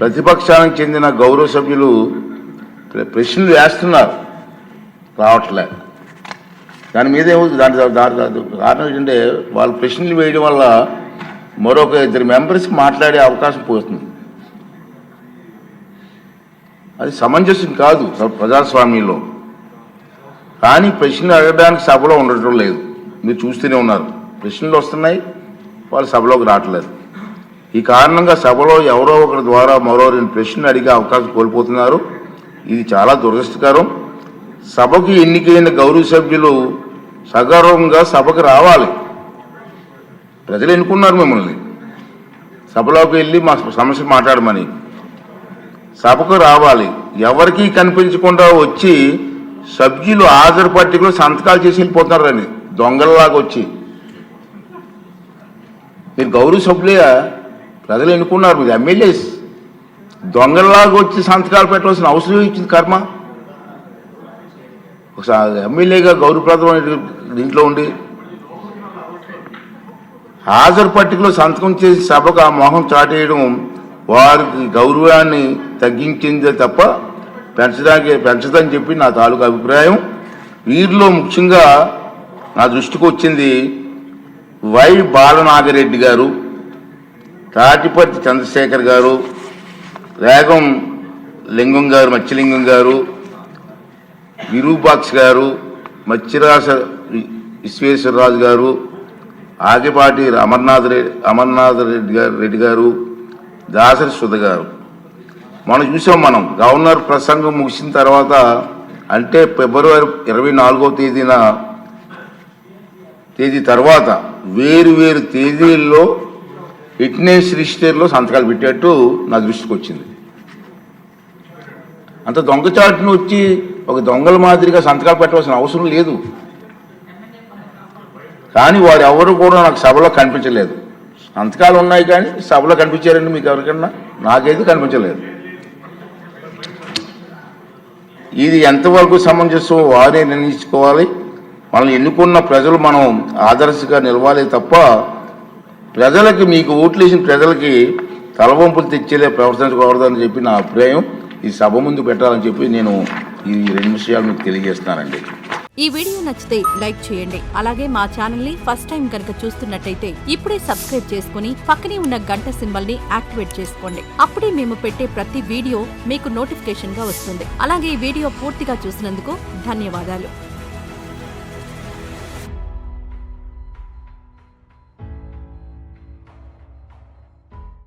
ప్రతిపక్షానికి చెందిన గౌరవ సభ్యులు ప్రశ్నలు వేస్తున్నారు, రావట్లే. దాని మీద దాని కారణం ఏంటంటే వాళ్ళు ప్రశ్నలు వేయడం వల్ల మరొక 2 మెంబర్స్కి మాట్లాడే అవకాశం పోతుంది. అది సమంజసం కాదు ప్రజాస్వామ్యంలో. కానీ ప్రశ్నలు అడగడానికి సభలో ఉండటం లేదు. మీరు చూస్తూనే ఉన్నారు, ప్రశ్నలు వస్తున్నాయి, వాళ్ళు సభలోకి రావట్లేదు. ఈ కారణంగా సభలో ఎవరో ఒకరి ద్వారా మరో 2 ప్రశ్నలు అడిగే అవకాశం కోల్పోతున్నారు. ఇది చాలా దురదృష్టకరం. సభకు ఎన్నికైన గౌరవ సభ్యులు సగర్వంగా సభకు రావాలి. ప్రజలు ఎన్నుకున్నారు మిమ్మల్ని, సభలోకి వెళ్ళి మా సమస్య మాట్లాడమని. సభకు రావాలి. ఎవరికీ కనిపించకుండా వచ్చి సభ్యులు హాజరు పట్టికలో సంతకాలు చేసి వెళ్ళిపోతున్నారని దొంగలలాగా వచ్చి. మీరు గౌరవ సభ్యులే, ప్రజలు ఎన్నుకున్నారు, మీరు ఎమ్మెల్యేస్. దొంగలలాగా వచ్చి సంతకాలు పెట్టవలసిన అవసరం ఇచ్చింది కర్మ. ఒకసారి ఎమ్మెల్యేగా గౌరవప్రదమైన దీంట్లో ఉండి హాజరు పట్టికలో సంతకం చేసి సభకు ఆ మొహం చాటేయడం వారికి గౌరవాన్ని తగ్గించిందే తప్ప పెంచదని చెప్పి నా తాలూకు అభిప్రాయం. వీరిలో ముఖ్యంగా నా దృష్టికి వచ్చింది వై బాలనాగిరెడ్డి గారు, తాటిపర్తి చంద్రశేఖర్ గారు, రేగం లింగం గారు, మత్స్యలింగం గారు, విరూపాక్ష గారు, మత్స్యరాస విశ్వేశ్వరరాజు గారు, ఆగిపాటి అమర్నాథ్ రెడ్డి గారు, దాసరి సుధ గారు. మనం చూసాం. గవర్నర్ ప్రసంగం ముగిసిన తర్వాత, అంటే ఫిబ్రవరి 24వ తేదీ తర్వాత వేరు తేదీల్లో ఫిట్నెస్ రిజిస్టర్లో సంతకాలు పెట్టేట్టు నా దృష్టికి వచ్చింది. అంత దొంగచాటును వచ్చి ఒక దొంగల మాదిరిగా సంతకాలు పెట్టవలసిన అవసరం లేదు. కానీ వారు ఎవరు కూడా నాకు సభలో కనిపించలేదు. సంతకాలు ఉన్నాయి కానీ సభలో కనిపించారండి మీకు ఎవరికన్నా? నాకైతే కనిపించలేదు. ఇది ఎంతవరకు సమంజసం వారే నిర్ణయించుకోవాలి. మనల్ని ఎన్నుకున్న ప్రజలు మనం ఆదర్శంగా నిలవాలి తప్ప ప్రజలకి, మీకు ఓట్లు వేసిన ప్రజలకి తలవంపులు తెచ్చేలే ప్రవర్తించకూడదని చెప్పి నా అభిప్రాయం. ఈ సభ ముందు పెట్టాలని చెప్పి నేను ఈ 2 విషయాలు మీకు తెలియజేస్తున్నానండి. ఈ వీడియో నచ్చితే లైక్ చేయండి. అలాగే మా ఛానల్ ని ఫస్ట్ టైం కనుక చూస్తున్నట్టయితే ఇప్పుడే సబ్స్క్రైబ్ చేసుకుని పక్కనే ఉన్న గంట సింబల్ ని యాక్టివేట్ చేసుకోండి. అప్పుడే మేము పెట్టే ప్రతి వీడియో మీకు నోటిఫికేషన్ గా వస్తుంది. అలాగే ఈ వీడియో పూర్తిగా చూసినందుకు ధన్యవాదాలు.